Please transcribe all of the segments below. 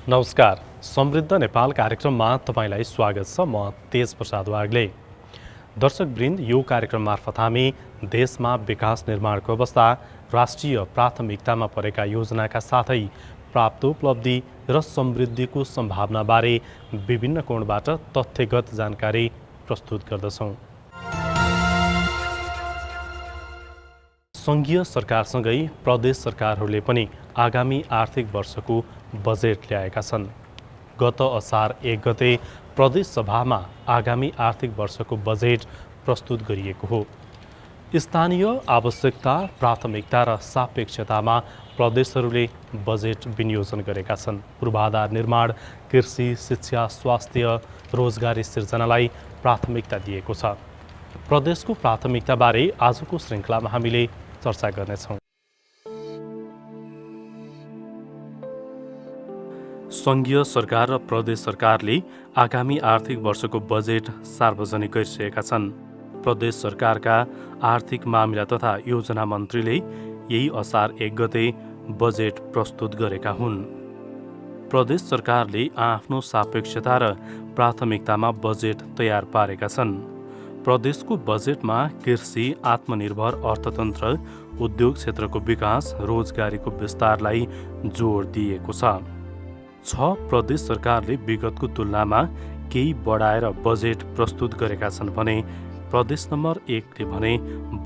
नमस्कार, समृद्ध नेपाल कार्यक्रममा तपाईलाई स्वागत छ। म तेज प्रसाद वाग्ले। दर्शकवृन्द, यो कार्यक्रम मार्फत हामी देशमा विकास निर्माणको अवस्था, राष्ट्रिय प्राथमिकतामा परेका योजनाका साथै प्राप्त उपलब्धि र समृद्धिको सम्भावनाबारे विभिन्न कोणबाट तथ्यगत जानकारी प्रस्तुत गर्दछौँ। सङ्घीय सरकारसँगै प्रदेश सरकारहरूले पनि आगामी आर्थिक वर्षको बजेट ल्याएका छन्। गत असार 1 गते प्रदेश सभामा आगामी आर्थिक वर्षको बजेट प्रस्तुत गरिएको हो। स्थानीय आवश्यकता, प्राथमिकता र सापेक्षतामा प्रदेशहरूले बजेट विनियोजन गरेका छन्। पूर्वाधार निर्माण, कृषि, शिक्षा, स्वास्थ्य, रोजगारी सिर्जनालाई प्राथमिकता दिएको छ। प्रदेशको प्राथमिकताबारे आजको श्रृङ्खलामा हामीले चर्चा गर्नेछौँ। सङ्घीय सरकार र प्रदेश सरकारले आगामी आर्थिक वर्षको बजेट सार्वजनिक गरिसकेका छन्। प्रदेश सरकारका आर्थिक मामिला तथा योजना मन्त्रीले यही असार 1 गते बजेट प्रस्तुत गरेका हुन्। प्रदेश सरकारले आफ्नो सापेक्षता र प्राथमिकतामा बजेट तयार पारेका छन्। प्रदेशको बजेटमा कृषि, आत्मनिर्भर अर्थतन्त्र, उद्योग क्षेत्रको विकास, रोजगारीको विस्तारलाई जोड दिएको छ। प्रदेश सरकारले विगतको तुलनामा केही बढाएर बजेट प्रस्तुत गरेका छन् भने प्रदेश नम्बर 1 ले भने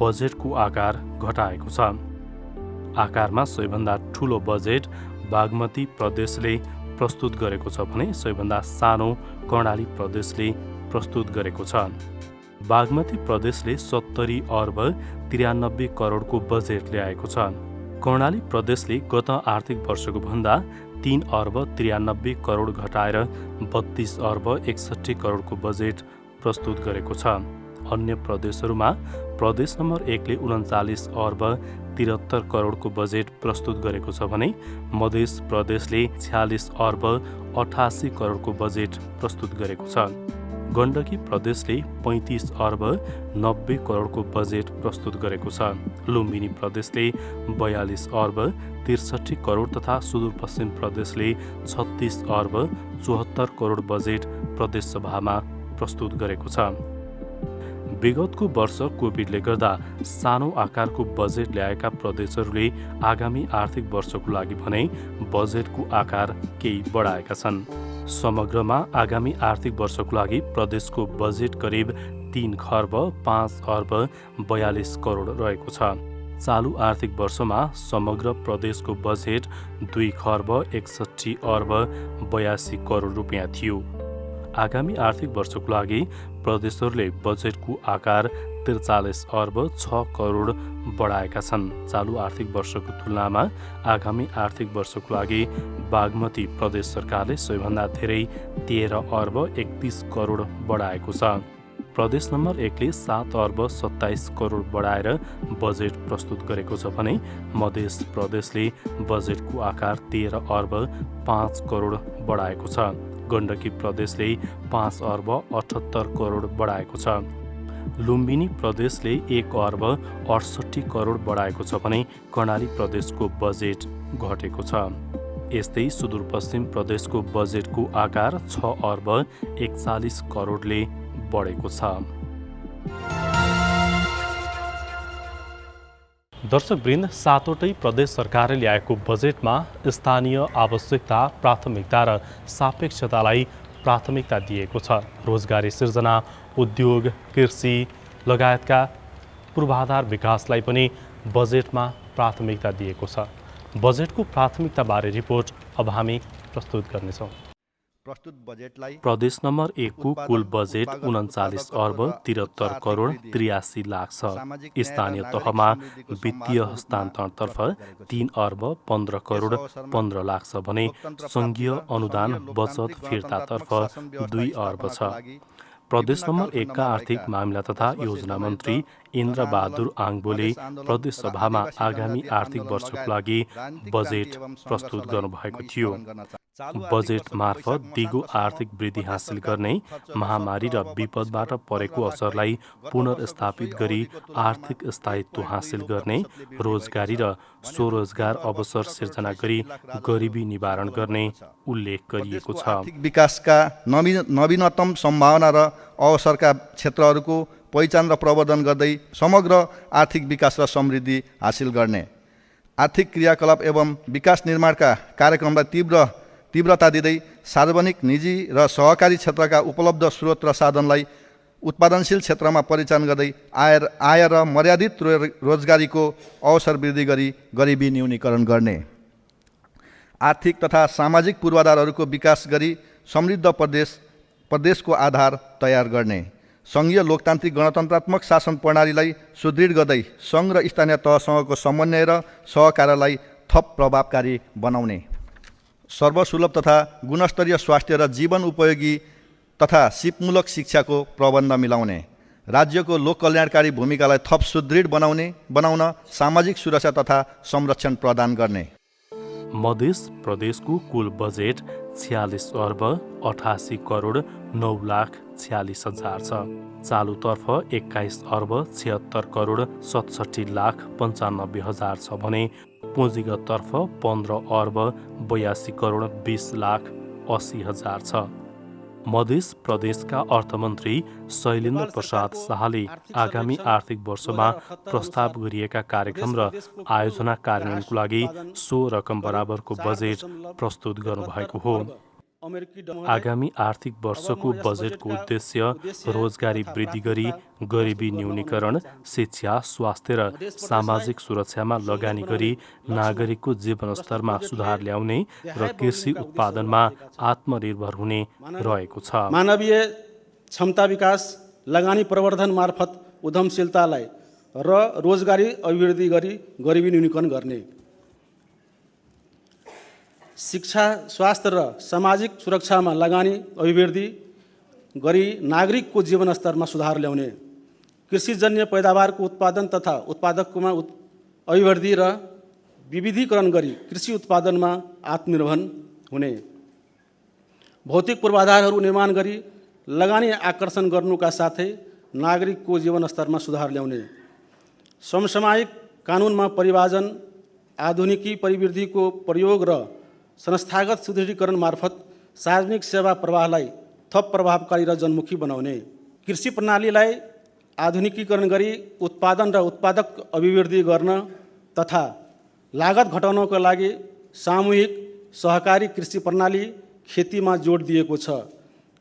बजेटको आकार घटाएको छ। आकारमा सबैभन्दा ठुलो बजेट बागमती प्रदेशले प्रस्तुत गरेको छ भने सबैभन्दा सानो कर्णाली प्रदेशले प्रस्तुत गरेको छ। बागमती प्रदेशले 70 अर्ब 93 करोडको बजेट ल्याएको छ। कर्णाली प्रदेशले गत आर्थिक वर्षको भन्दा 3 अर्ब 93 करोड घटाएर 32 अर्ब 61 करोडको बजेट प्रस्तुत गरेको छ। अन्य प्रदेशहरूमा प्रदेश नम्बर 1 ले 39 अर्ब 73 करोडको बजेट प्रस्तुत गरेको छ भने मध्य प्रदेशले 46 अर्ब 88 करोडको बजेट प्रस्तुत गरेको छ। गण्डकी प्रदेशले 35 अर्ब 90 करोडको बजेट प्रस्तुत गरेको छ। लुम्बिनी प्रदेशले 42 अर्ब 63 करोड तथा सुदूरपश्चिम प्रदेशले 36 अर्ब 74 करोड बजेट प्रदेश सभामा प्रस्तुत गरेको छ। विगतको वर्ष कोभिडले गर्दा सानो आकारको बजेट ल्याएका प्रदेशहरूले आगामी आर्थिक वर्षको लागि भने बजेटको आकार केही बढाएका छन्। समग्रमा आगामी आर्थिक वर्षको लागि प्रदेशको बजेट करिब 3 खर्ब 5 अर्ब 42 करोड रहेको छ। चालु आर्थिक वर्षमा समग्र प्रदेशको बजेट 2 खर्ब 61 अर्ब 82 करोड रुपियाँ थियो। आगामी आर्थिक वर्षको लागि प्रदेशहरूले बजेटको आकार 43 अर्ब 6 करोड बढाएका छन्। चालु आर्थिक वर्षको तुलनामा आगामी आर्थिक वर्षको लागि बागमती प्रदेश सरकारले सबैभन्दा धेरै 13 अर्ब 31 करोड बढाएको छ। प्रदेश नम्बर 1 ले 7 अर्ब 27 करोड बढाएर बजेट प्रस्तुत गरेको छ भने मध्य प्रदेशले बजेटको आकार 13 अर्ब 5 करोड बढाएको छ। गण्डकी प्रदेशले 5 अर्ब 78 करोड बढाएको छ। लुम्बिनी प्रदेशले 1 अर्ब 68 करोड बढाएको छ भने कर्णाली प्रदेशको बजेट घटेको छ। यस्तै सुदूरपश्चिम प्रदेशको बजेटको आकार 6 अर्ब 41 करोडले बढेको छ। दर्शकवृन्द, सातवटै प्रदेश सरकारले ल्याएको बजेटमा स्थानीय आवश्यकता, प्राथमिकता र सापेक्षतालाई प्राथमिकता दिएको छ। रोजगारी सिर्जना, उद्योग, कृषि लगायतका पूर्वाधार विकासलाई पनि बजेटमा प्राथमिकता दिएको छ। बजेटको प्राथमिकताबारे रिपोर्ट अब हामी प्रस्तुत गर्नेछौँ। प्रदेश नम्बर 1 को कुल बजेट 39 अर्ब 73 करोड 83 लाख छ। स्थानीय तहमा वित्तीय हस्तान्तरणतर्फ 3 अर्ब 15 करोड 15 लाख छ भने सङ्घीय अनुदान बचत फिर्तातर्फ 2 अर्ब छ। प्रदेश नम्बर 1 का आर्थिक मामिला तथा योजना मन्त्री इन्द्रबहादुर आङबोले प्रदेश सभामा आगामी आर्थिक वर्षको लागि बजेट प्रस्तुत गर्नुभएको थियो। बजेट मार्फत दिगो आर्थिक वृद्धि हासिल गर्ने, महामारी र विपदबाट परेको असरलाई पुनर्स्थापित गरी आर्थिक स्थायित्व हासिल गर्ने, रोजगारी र स्वरोजगार अवसर सिर्जना गरी गरिबी निवारण गर्ने उल्लेख गरिएको छ। आर्थिक विकासका नवीनतम सम्भावना र अवसरका क्षेत्रहरूको पहिचान र प्रवर्धन गर्दै समग्र आर्थिक विकास र समृद्धि हासिल गर्ने, आर्थिक क्रियाकलाप एवं विकास निर्माणका कार्यक्रमलाई तीव्रता दिँदै सार्वजनिक, निजी र सहकारी क्षेत्रका उपलब्ध स्रोत र साधनलाई उत्पादनशील क्षेत्रमा परिचालन गर्दै आय र मर्यादित रोजगारीको अवसर वृद्धि गरी गरिबी न्यूनीकरण गर्ने, आर्थिक तथा सामाजिक पूर्वाधारहरूको विकास गरी समृद्ध प्रदेशको आधार तयार गर्ने, सङ्घीय लोकतान्त्रिक गणतन्त्रात्मक शासन प्रणालीलाई सुदृढ गर्दै सङ्घ र स्थानीय तहसँगको समन्वय र सहकार्यलाई थप प्रभावकारी बनाउने, सर्वसुलभ तथा गुणस्तरीय स्वास्थ्य र जीवन उपयोगी तथा सिपमूलक शिक्षाको प्रबन्ध मिलाउने, राज्यको लोक कल्याणकारी भूमिकालाई थप सुदृढ बनाउन सामाजिक सुरक्षा तथा संरक्षण प्रदान गर्ने। मध्य प्रदेशको कुल बजेट 46 अर्ब 88 करोड 9,46,000 छ। चालुतर्फ 21 अर्ब 76 करोड 67 लाख 95,000 छ भने पुँजीगततर्फ 15 अर्ब 82 करोड 20 लाख 80,000 छ। मध्य प्रदेशका अर्थमन्त्री शैलेन्द्र प्रसाद शाहले आगामी आर्थिक वर्षमा प्रस्ताव गरिएका कार्यक्रम र आयोजना कार्यान्वयनको लागि सो रकम बराबरको बजेट प्रस्तुत गर्नुभएको हो। आगामी आर्थिक वर्षको बजेटको उद्देश्य रोजगारी वृद्धि गरी गरिबी न्यूनीकरण, शिक्षा, स्वास्थ्य र सामाजिक सुरक्षामा लगानी गरी नागरिकको जीवनस्तरमा सुधार ल्याउने र कृषि उत्पादनमा आत्मनिर्भर हुने रहेको छ। मानवीय क्षमता विकास, लगानी प्रवर्धन मार्फत उद्यमशीलतालाई र रोजगारी अभिवृद्धि गरी गरिबी न्यूनीकरण गर्ने, शिक्षा, स्वास्थ्य र सामाजिक सुरक्षामा लगानी अभिवृद्धि गरी नागरिकको जीवनस्तरमा सुधार ल्याउने, कृषिजन्य पैदावारको उत्पादन तथा उत्पादकमा अभिवृद्धि र विविधीकरण गरी कृषि उत्पादनमा आत्मनिर्भर हुने, भौतिक पूर्वाधारहरू निर्माण गरी लगानी आकर्षण गर्नुका साथै नागरिकको जीवनस्तरमा सुधार ल्याउने, समसामयिक कानुनमा परिवाजन, आधुनिकी प्रविधिको प्रयोग र संस्थागत सुदृढीकरण मार्फत सार्वजनिक सेवा प्रवाहलाई थप प्रभावकारी र जनमुखी बनाउने, कृषि प्रणालीलाई आधुनिकीकरण गरी उत्पादन र उत्पादक अभिवृद्धि गर्न तथा लागत घटाउनको लागि सामूहिक सहकारी कृषि प्रणाली खेतीमा जोड दिएको छ।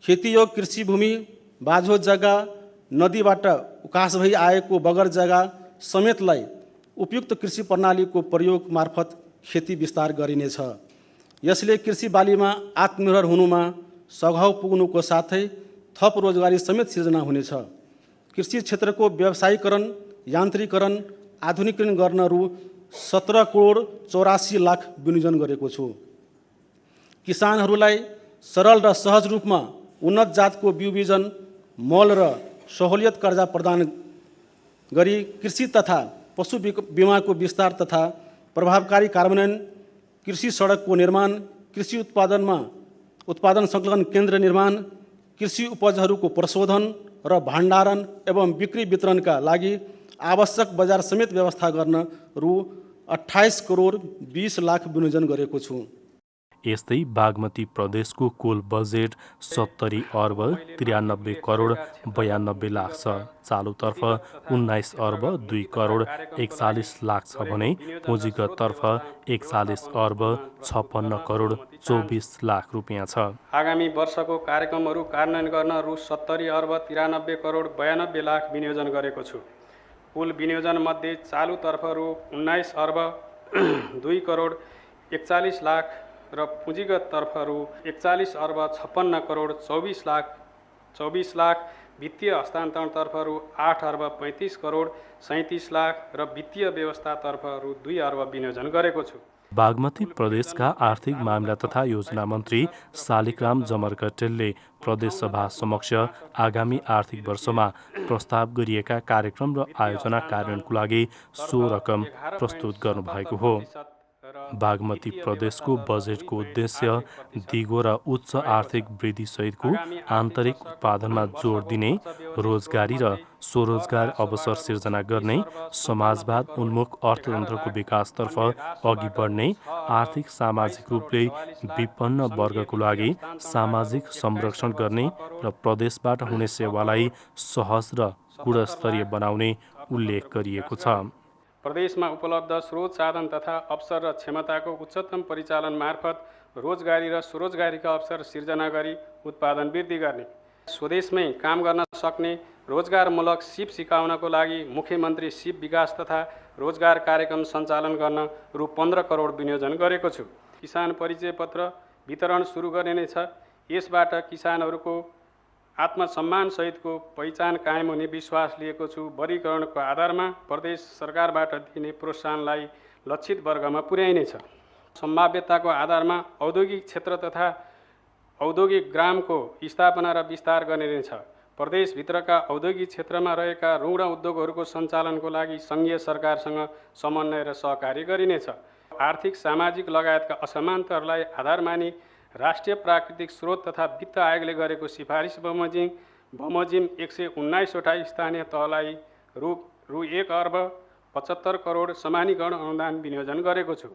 खेतीयोग कृषि भूमि, बाझो जग्गा, नदीबाट उकास भई आएको बगर जग्गा समेतलाई उपयुक्त कृषि प्रणालीको प्रयोग मार्फत खेती विस्तार गरिनेछ। यसले कृषि बालीमा आत्मनिर्भर हुनुमा सघाउ पुग्नुको साथै थप रोजगारी समेत सिर्जना हुनेछ। कृषि क्षेत्रको व्यवसायीकरण, यान्त्रिकरण, आधुनिकीकरण गर्न रु 17 करोड 84 लाख विनियोजन गरेको छु। किसानहरूलाई सरल र सहज रूपमा उन्नत जातको बिउ बिजन, मल र सहुलियत कर्जा प्रदान गरी कृषि तथा पशु बीमाको विस्तार तथा प्रभावकारी कार्यान्वयन, कृषि सडकको निर्माण, कृषि उत्पादन संकलन केन्द्र निर्माण, कृषि उपजहरूको प्रशोधन र भण्डारण एवं बिक्री वितरणका लागि आवश्यक बजार समेत व्यवस्था गर्न रु 28 करोड 20 लाख विनियोजन गरेको छु। यस्तै बागमती प्रदेशको कुल बजेट 70 अर्ब 93 करोड 92 लाख छ। चालुतर्फ 19 अर्ब 2 करोड 41 लाख छ भने पुँजीगततर्फ 41 अर्ब 56 करोड 24 लाख रुपियाँ छ। आगामी वर्षको कार्यक्रमहरू कार्यान्वयन गर्न रु 70 अर्ब 93 करोड 92 लाख विनियोजन गरेको छु। कुल विनियोजन मध्ये चालुतर्फ रु 19 अर्ब 2 करोड 41 लाख र पुँजीगत तर्फ रु 41 अर्ब 56 करोड 24 लाख, वित्तीय हस्तान्तरणतर्फ रु 8 अर्ब 35 करोड 37 लाख र वित्तीय व्यवस्थातर्फ रु 2 अर्ब विनियोजन गरेको छु। बागमती प्रदेशका आर्थिक मामिला तथा योजना मन्त्री शालिग्राम जमरकटेलले प्रदेशसभा समक्ष आगामी आर्थिक वर्षमा प्रस्ताव गरिएका कार्यक्रम र आयोजना कार्यान्वयनको लागि सो रकम प्रस्तुत गर्नुभएको हो। बागमती प्रदेशको बजेटको उद्देश्य दिगो र उच्च आर्थिक वृद्धिसहितको आन्तरिक उत्पादनमा जोड दिने, रोजगारी र स्वरोजगार अवसर सिर्जना गर्ने, समाजवाद उन्मुख अर्थतन्त्रको विकासतर्फ अघि बढ्ने, आर्थिक सामाजिक रूपले विपन्न वर्गको लागि सामाजिक संरक्षण गर्ने र प्रदेशबाट हुने सेवालाई सहज र गुणस्तरीय बनाउने उल्लेख गरिएको छ। प्रदेशमा उपलब्ध स्रोत साधन तथा अवसर र क्षमताको उच्चतम परिचालन मार्फत रोजगारी र स्वरोजगारीका अवसर सिर्जना गरी उत्पादन वृद्धि गर्ने, स्वदेशमै काम गर्न सक्ने रोजगारमूलक सिप सिकाउनको लागि मुख्यमन्त्री सिप विकास तथा रोजगार कार्यक्रम सञ्चालन गर्न रु 15 करोड विनियोजन गरेको छु। किसान परिचय पत्र वितरण सुरु गरिने छ। यसबाट किसानहरूको आत्मसम्मानसहितको पहिचान कायम हुने विश्वास लिएको छु। वर्गीकरणको आधारमा प्रदेश सरकारबाट दिने प्रोत्साहनलाई लक्षित वर्गमा पुर्याइनेछ। सम्भाव्यताको आधारमा औद्योगिक क्षेत्र तथा औद्योगिक ग्रामको स्थापना र विस्तार गरिनेछ। प्रदेशभित्रका औद्योगिक क्षेत्रमा रहेका ऋण उद्योगहरूको सञ्चालनको लागि सङ्घीय सरकारसँग समन्वय र सहकार्य गरिनेछ। आर्थिक सामाजिक लगायतका असमानताहरूलाई आधार मानि राष्ट्रिय प्राकृतिक स्रोत तथा वित्त आयोगले गरेको सिफारिस बमोजिम 119 वटा स्थानीय तहलाई रु 1 अर्ब 75 करोड समानीकरण अनुदान विनियोजन गरेको छु।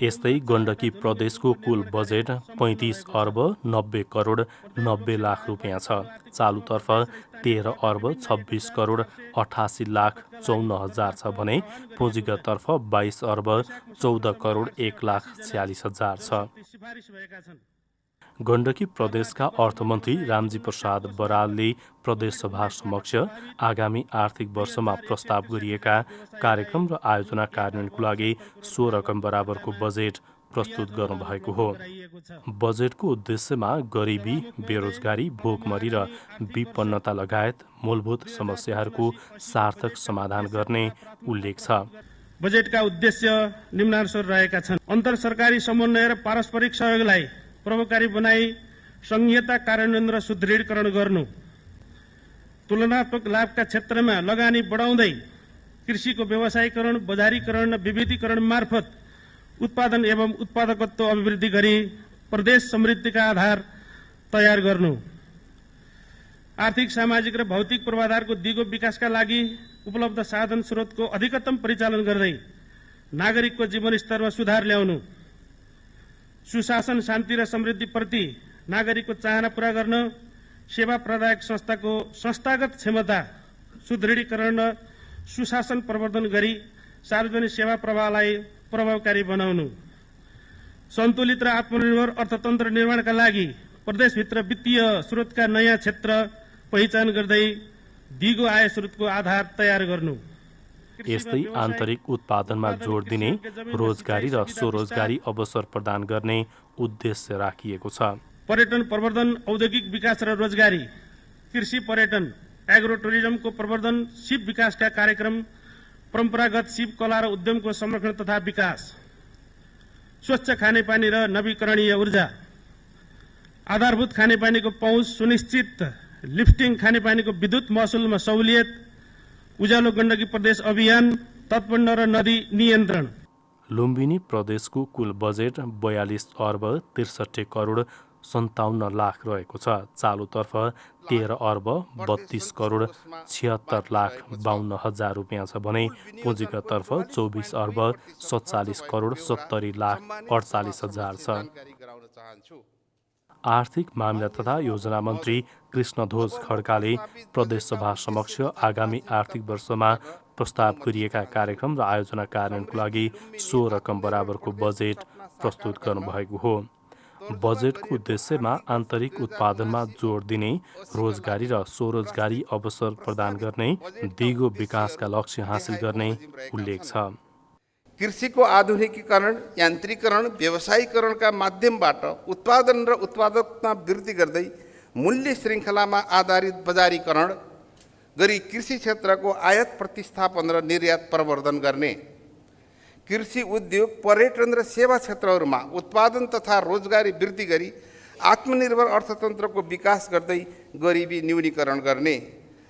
यस्तै गण्डकी प्रदेशको कुल बजेट 35 अर्ब 90 करोड 90 लाख रुपियाँ छ। चालुतर्फ 13 अर्ब 26 करोड 88 लाख 54 हजार छ भने पुँजीगततर्फ 22 अर्ब 14 करोड 1 लाख 46 हजार छ। गण्डकी प्रदेशका अर्थमन्त्री रामजी प्रसाद बरालले प्रदेशसभा समक्ष आगामी आर्थिक वर्षमा प्रस्ताव गरिएका कार्यक्रम र आयोजना कार्यान्वयनको लागि 100 रकम बराबरको बजेट प्रस्तुत गर्नुभएको हो। बजेटको उद्देश्यमा गरिबी, बेरोजगारी, भोकमरी र विपन्नता लगायत मूलभूत समस्याहरूको सार्थक समाधान गर्ने उल्लेख छ। बजेटका उद्देश्य निम्नानुसार रहेका छन्। अन्तर सरकारी समन्वय र पारस्परिक सहयोगलाई प्रभावकारी बनाई संघीयता कार्यान्वयन र सुदृढीकरण गर्नु, तुलनात्मक लाभका क्षेत्रमा लगानी बढाउँदै कृषिको व्यवसायीकरण, बजारीकरण र विविधीकरण मार्फत उत्पादन एवं उत्पादकत्व अभिवृद्धि गरी प्रदेश समृद्धिका आधार तयार गर्नु, आर्थिक सामाजिक र भौतिक पूर्वाधारको दिगो विकासका लागि उपलब्ध साधन स्रोतको अधिकतम परिचालन गर्दै नागरिकको जीवनस्तरमा सुधार ल्याउनु, सुशासन, शान्ति र समृद्धिप्रति नागरिकको चाहना पूरा गर्न, सेवा प्रदायक संस्थाको संस्थागत क्षमता सुदृढीकरण र सुशासन प्रवर्धन गरी सार्वजनिक सेवा प्रवाहलाई प्रभावकारी बनाउनु, सन्तुलित र आत्मनिर्भर अर्थतन्त्र निर्माणका लागि प्रदेशभित्र वित्तीय स्रोतका नयाँ क्षेत्र पहिचान गर्दै दिगो आय स्रोतको आधार तयार गर्नु। यस्तै आन्तरिक उत्पादनमा जोड दिने, रोजगारी र स्वरोजगारी अवसर प्रदान गर्ने उद्देश्य राखिएको छ। पर्यटन प्रवर्धन, औद्योगिक विकास र रोजगारी, कृषि पर्यटन, एग्रो टुरिज्मको प्रवर्धन, सिप विकासका कार्यक्रम, परम्परागत सिप कला र उद्यमको संरक्षण तथा विकास, स्वच्छ खानेपानी र नवीकरणीय ऊर्जा, आधारभूत खानेपानीको पहुँच सुनिश्चित, लिफ्टिङ खानेपानीको विद्युत महसुलमा सहुलियत, उज्यालो गण्डकी प्रदेश अभियान, तटबन्ध र नदी नियन्त्रण। लुम्बिनी प्रदेशको कुल बजेट 42 अर्ब 63 करोड 57 लाख रहेको छ। चालुतर्फ 13 अर्ब 32 करोड 76 लाख 52 हजार रुपियाँ छ भने पुँजीगततर्फ 24 अर्ब 47 करोड 70 लाख 48 हजार छ। आर्थिक मामिला तथा योजना मन्त्री कृष्णध्वज खड्काले प्रदेशसभा समक्ष आगामी आर्थिक वर्षमा प्रस्ताव गरिएका कार्यक्रम र आयोजना कार्यान्वयनको लागि 100 रकम बराबरको बजेट प्रस्तुत गर्नुभएको हो। बजेटको उद्देश्यमा आन्तरिक उत्पादनमा जोड दिने, रोजगारी र स्वरोजगारी अवसर प्रदान गर्ने, दिगो विकासका लक्ष्य हासिल गर्ने उल्लेख छ। कृषिको आधुनिकीकरण, यान्त्रिकरण, व्यवसायीकरणका माध्यमबाट उत्पादन र उत्पादकता वृद्धि गर्दै मूल्य श्रृङ्खलामा आधारित बजारीकरण गरी कृषि क्षेत्रको आयात प्रतिस्थापन र निर्यात प्रवर्धन गर्ने, कृषि उद्योग, पर्यटन र सेवा क्षेत्रहरूमा उत्पादन तथा रोजगारी वृद्धि गरी आत्मनिर्भर अर्थतन्त्रको विकास गर्दै गरिबी न्यूनीकरण गर्ने,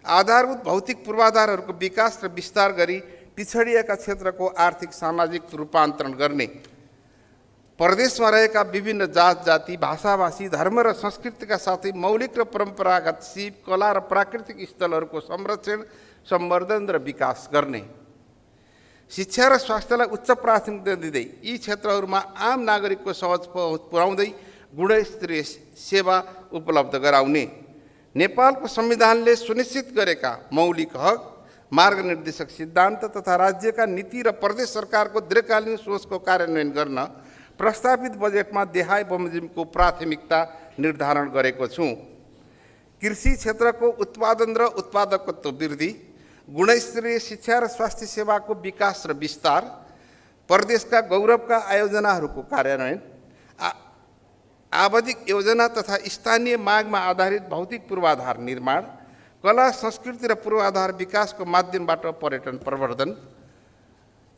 आधारभूत भौतिक पूर्वाधारहरूको विकास र विस्तार गरी पिछडिएका क्षेत्रको आर्थिक सामाजिक रूपान्तरण गर्ने, प्रदेशमा रहेका विभिन्न जात जाति भाषाभाषी धर्म र संस्कृतिका साथै मौलिक र परम्परागत शिव कला र प्राकृतिक स्थलहरूको संरक्षण सम्वर्धन र विकास गर्ने, शिक्षा र स्वास्थ्यलाई उच्च प्राथमिकता दिँदै यी क्षेत्रहरूमा आम नागरिकको सहज पहुँच पुर्याउँदै गुणस्तरीय सेवा उपलब्ध गराउने, नेपालको संविधानले सुनिश्चित गरेका मौलिक हक, मार्गनिर्देशक सिद्धान्त तथा राज्यका नीति र प्रदेश सरकारको दीर्घकालीन सोचको कार्यान्वयन गर्न प्रस्तावित बजेटमा देहाय बमोजिमको प्राथमिकता निर्धारण गरेको छु। कृषि क्षेत्रको उत्पादन र उत्पादकत्व वृद्धि, गुणस्तरीय शिक्षा र स्वास्थ्य सेवाको विकास र विस्तार, प्रदेशका गौरवका आयोजनाहरूको कार्यान्वयन, आवधिक योजना तथा स्थानीय मागमा आधारित भौतिक पूर्वाधार निर्माण, कला संस्कृति र पूर्वाधार विकासको माध्यमबाट पर्यटन प्रवर्धन,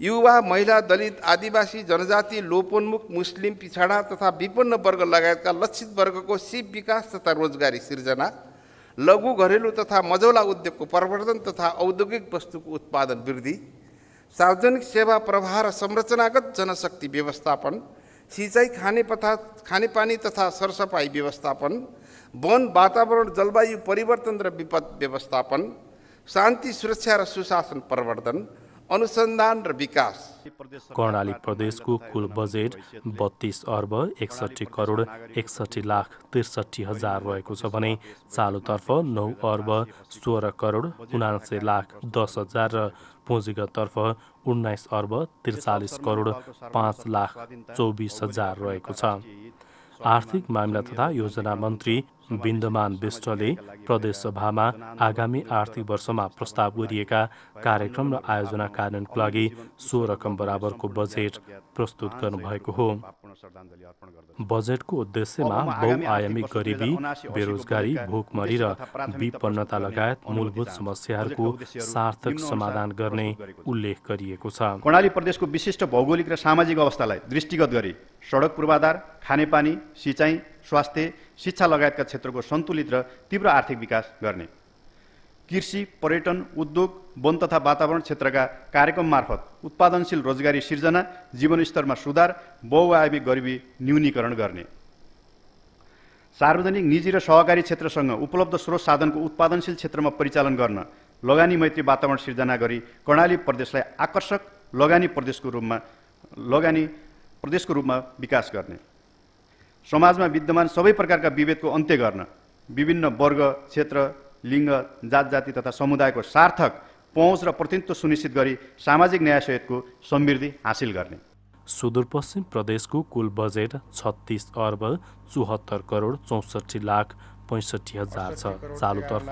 युवा महिला दलित आदिवासी जनजाति लोपोन्मुख मुस्लिम पिछडा तथा विपन्न वर्ग लगायतका लक्षित वर्गको सिप विकास तथा रोजगारी सिर्जना, लघु घरेलु तथा मझौला उद्योगको प्रवर्धन तथा औद्योगिक वस्तुको उत्पादन वृद्धि, सार्वजनिक सेवा प्रवाह र संरचनागत जनशक्ति व्यवस्थापन, सिँचाइ खानेपानी तथा सरसफाइ व्यवस्थापन, वन वातावरण जलवायु परिवर्तन र विपद व्यवस्थापन, शान्ति सुरक्षा र सुशासन प्रवर्धन, अनुसन्धान र विकास। कर्णाली प्रदेशको कुल बजेट 32 अर्ब 61 करोड 61 लाख 63 हजार रहेको छ भने चालुतर्फ 9 अर्ब 16 करोड 79 लाख 10 हजार र पुँजीगततर्फ 19 अर्ब 43 करोड 5 लाख 24 हजार रहेको छ। आर्थिक मामिला तथा योजना मन्त्री बिन्दमान बिष्टले प्रदेशसभामा आगामी आर्थिक वर्षमा प्रस्ताव गरिएका कार्यक्रम र आयोजना कार्यान्वयनको लागि 100 रकम बराबरको बजेट प्रस्तुत गर्नुभएको हो। बजेटको उद्देश्यमा बहुआयामी गरिबी, बेरोजगारी, भोकमरी र विपन्नता लगायत मूलभूत समस्याहरूको सार्थक समाधान गर्ने उल्लेख गरिएको छ। कर्णाली प्रदेशको विशिष्ट भौगोलिक र सामाजिक अवस्थालाई दृष्टिगत गरी सडक पूर्वाधार, खानेपानी, सिँचाइ, स्वास्थ्य, शिक्षा लगायतका क्षेत्रको सन्तुलित र तीव्र आर्थिक विकास गर्ने, कृषि, पर्यटन, उद्योग, वन तथा वातावरण क्षेत्रका कार्यक्रम मार्फत उत्पादनशील रोजगारी सिर्जना, जीवनस्तरमा सुधार, बहुआयामी गरिबी न्यूनीकरण गर्ने, सार्वजनिक, निजी र सहकारी क्षेत्रसँग उपलब्ध स्रोत साधनको उत्पादनशील क्षेत्रमा परिचालन गर्न लगानी मैत्री वातावरण सिर्जना गरी कर्णाली प्रदेशलाई आकर्षक लगानी प्रदेशको रूपमा विकास गर्ने, समाजमा विद्यमान सबै प्रकारका विभेदको अन्त्य गर्न, विभिन्न वर्ग, क्षेत्र, लिङ्ग, जात जाति तथा समुदायको सार्थक पहुँच र प्रतिनिधित्व सुनिश्चित गरी सामाजिक न्यायसहितको समृद्धि हासिल गर्ने। सुदूरपश्चिम प्रदेशको कुल बजेट 36 अर्ब 74 करोड 64 लाख 65 हजार छ। चालुतर्फ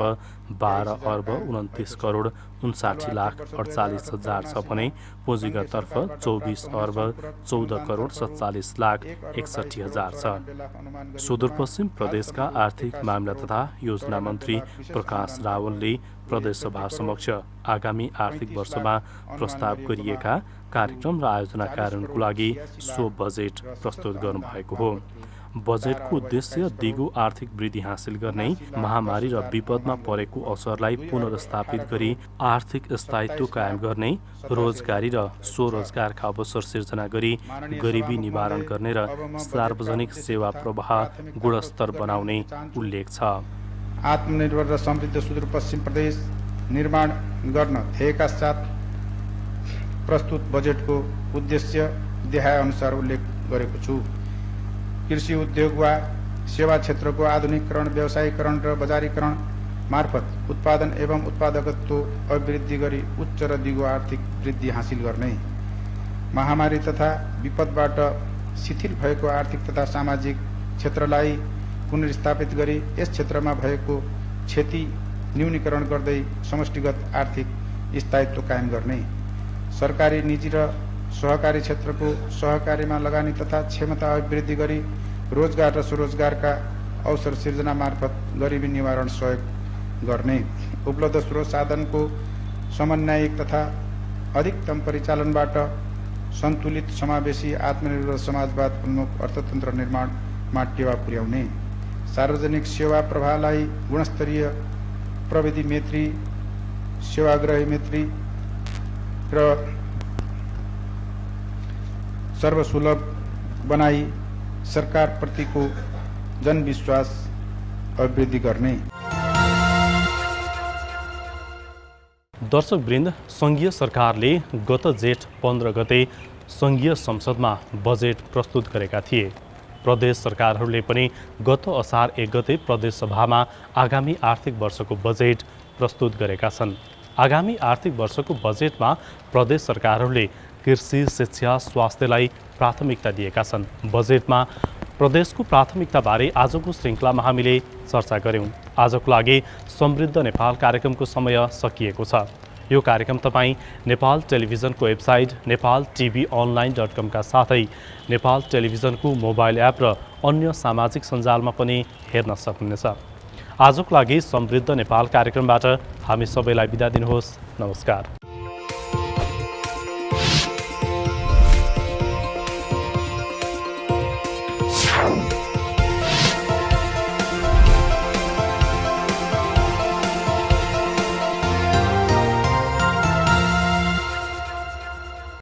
12 अर्ब 29 करोड 59 लाख 48 हजार छ भने पुँजीगततर्फ 24 अर्ब 14 करोड 47 लाख 61 हजार छ। सुदूरपश्चिम प्रदेशका आर्थिक मामिला तथा योजना मन्त्री प्रकाश रावलले प्रदेशसभा समक्ष आगामी आर्थिक वर्षमा प्रस्ताव गरिएका कार्यक्रम र आयोजना कार्यान्वयनको लागि सो बजेट प्रस्तुत गर्नुभएको हो। बजेटको उद्देश्य दिगो आर्थिक वृद्धि हासिल गर्ने, महामारी र विपदमा परेको असरलाई पुनर्स्थापित गरी आर्थिक स्थायित्व कायम गर्ने, रोजगारी र स्वरोजगारका अवसर सिर्जना गरी गरिबी निवारण गर्ने र सार्वजनिक सेवा प्रवाह गुणस्तर बनाउने उल्लेख छ। आत्मनिर्भर र समृद्ध सुदूरपश्चिम प्रदेश निर्माण गर्न ध्येयका साथ प्रस्तुत बजेटको उद्देश्य देखाए अनुसार उल्लेख गरेको छु। कृषि उद्योग वा सेवा क्षेत्रको आधुनिकीकरण, व्यवसायीकरण र बजारीकरण मार्फत उत्पादन एवं उत्पादकत्व अभिवृद्धि गरी उच्च र दिगो आर्थिक वृद्धि हासिल गर्ने, महामारी तथा विपदबाट शिथिल भएको आर्थिक तथा सामाजिक क्षेत्रलाई पुनर्स्थापित गरी यस क्षेत्रमा भएको क्षति न्यूनीकरण गर्दै समष्टिगत आर्थिक स्थायित्व कायम गर्ने, सरकारी, निजी र सहकारी क्षेत्रको सहकारीमा लगानी तथा क्षमता अभिवृद्धि गरी रोजगार र स्वरोजगारका अवसर सिर्जना मार्फत गरिबी निवारण सहयोग गर्ने, उपलब्ध स्रोत साधनको समन्वयिक तथा अधिकतम परिचालनबाट सन्तुलित समावेशी आत्मनिर्भर समाजवाद उन्मुख अर्थतन्त्र निर्माणमा टेवा पुर्याउने, सार्वजनिक सेवा प्रवाहलाई गुणस्तरीय प्रविधि मैत्री, सेवाग्राही मैत्री र सर्वसुलभ बनाई सरकारप्रतिको जनविश्वास अभिवृद्धि गर्ने। दर्शकवृन्द, सङ्घीय सरकारले गत जेठ 15 गते सङ्घीय संसदमा बजेट प्रस्तुत गरेका थिए। प्रदेश सरकारहरूले पनि गत असार 1 गते प्रदेश सभामा आगामी आर्थिक वर्षको बजेट प्रस्तुत गरेका छन्। आगामी आर्थिक वर्षको बजेटमा प्रदेश सरकारहरूले कृषि, शिक्षा, स्वास्थ्यलाई प्राथमिकता दिएका छन्। बजेटमा प्रदेशको प्राथमिकताबारे आजको श्रृङ्खलामा हामीले चर्चा गऱ्यौँ। आजको लागि समृद्ध नेपाल कार्यक्रमको समय सकिएको छ। यो कार्यक्रम तपाईँ नेपाल टेलिभिजनको वेबसाइट nepaltvonline.com का साथै नेपाल टेलिभिजनको मोबाइल एप र अन्य सामाजिक सञ्जालमा पनि हेर्न सक्नुहुनेछ। आजको लागि समृद्ध नेपाल कार्यक्रमबाट हामी सबैलाई बिदा दिनुहोस्। नमस्कार।